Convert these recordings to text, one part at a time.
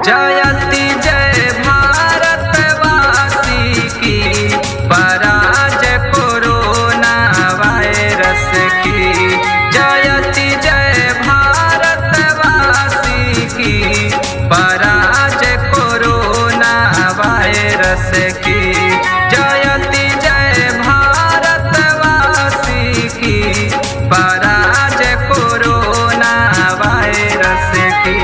जयति जय भारतवासी की, पराजय कोरोना वायरस की। जयति जय भारतवासी की, पराजय कोरोना वायरस की। जयति जय भारतवासी की, पराजय कोरोना वायरस की।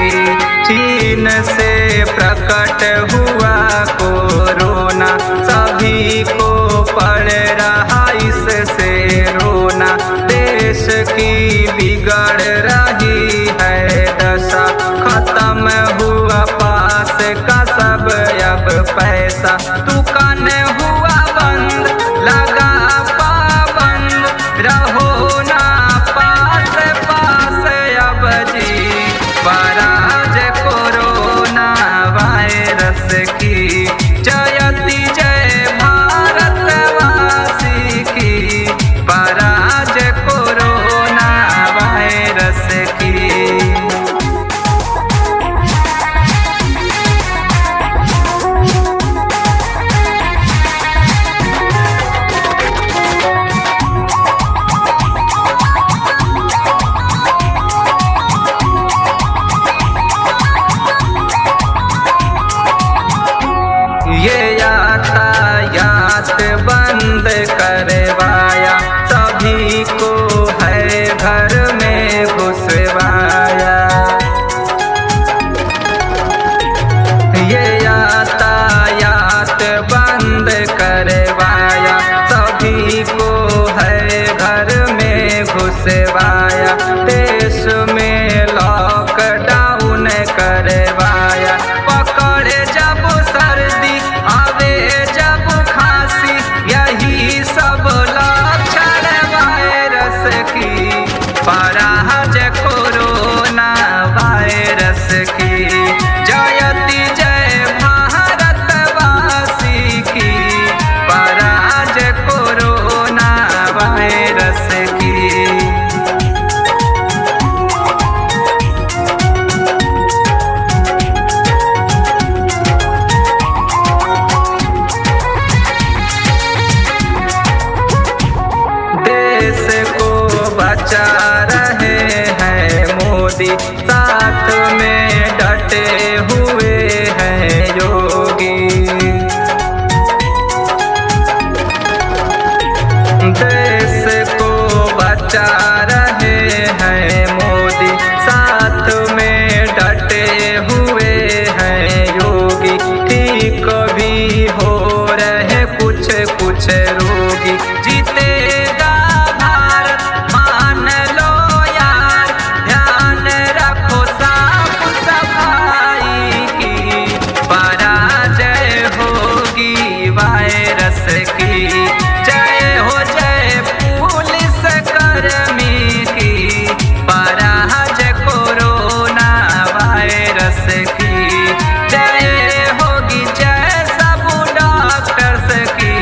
चीन से प्रकट हुआ कोरोना, सभी को पड़ रहा इससे रोना। देश की बिगड़ रही है दशा, खत्म हुआ पास का सब अब पैसा। दुकान हुआ बंद, लगा पाबंद, रहो ना पास पास अब जी। पराजय कोरोना वायरस की। जयति जय भारतवासी की, पराजय कोरोना वायरस की। ये यातायात बंद करवाया, सभी को है घर में घुसवाया। ये यातायात बंद करवाया, सभी को है घर में घुसवाया। देश में लॉकडाउन करवाया, पकड़े जब सर्दी आवे जब खांसी, यही सब लक्षण वायरस की। पराजय कोरोना वायरस की। जयति जय भारतवासी की, पराजय कोरोना वायरस की। देश को बचा रहे हैं मोदी, साथ में डटे हुए हैं योगी। देश को बचा रहे हैं मोदी, साथ में डटे हुए हैं योगी। ठीक भी हो रहे कुछ कुछ रोगी, जीतेगा भारत मान लो यार। ध्यान रखो साफ सफाई की, पराजय होगी वायरस की। जय हो जय पुलिस कर्मी की, पराजय कोरोना वायरस की। जय होगी जय सब डॉक्टर्स की,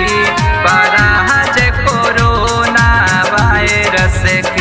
पराजय कोरोना वायरस की।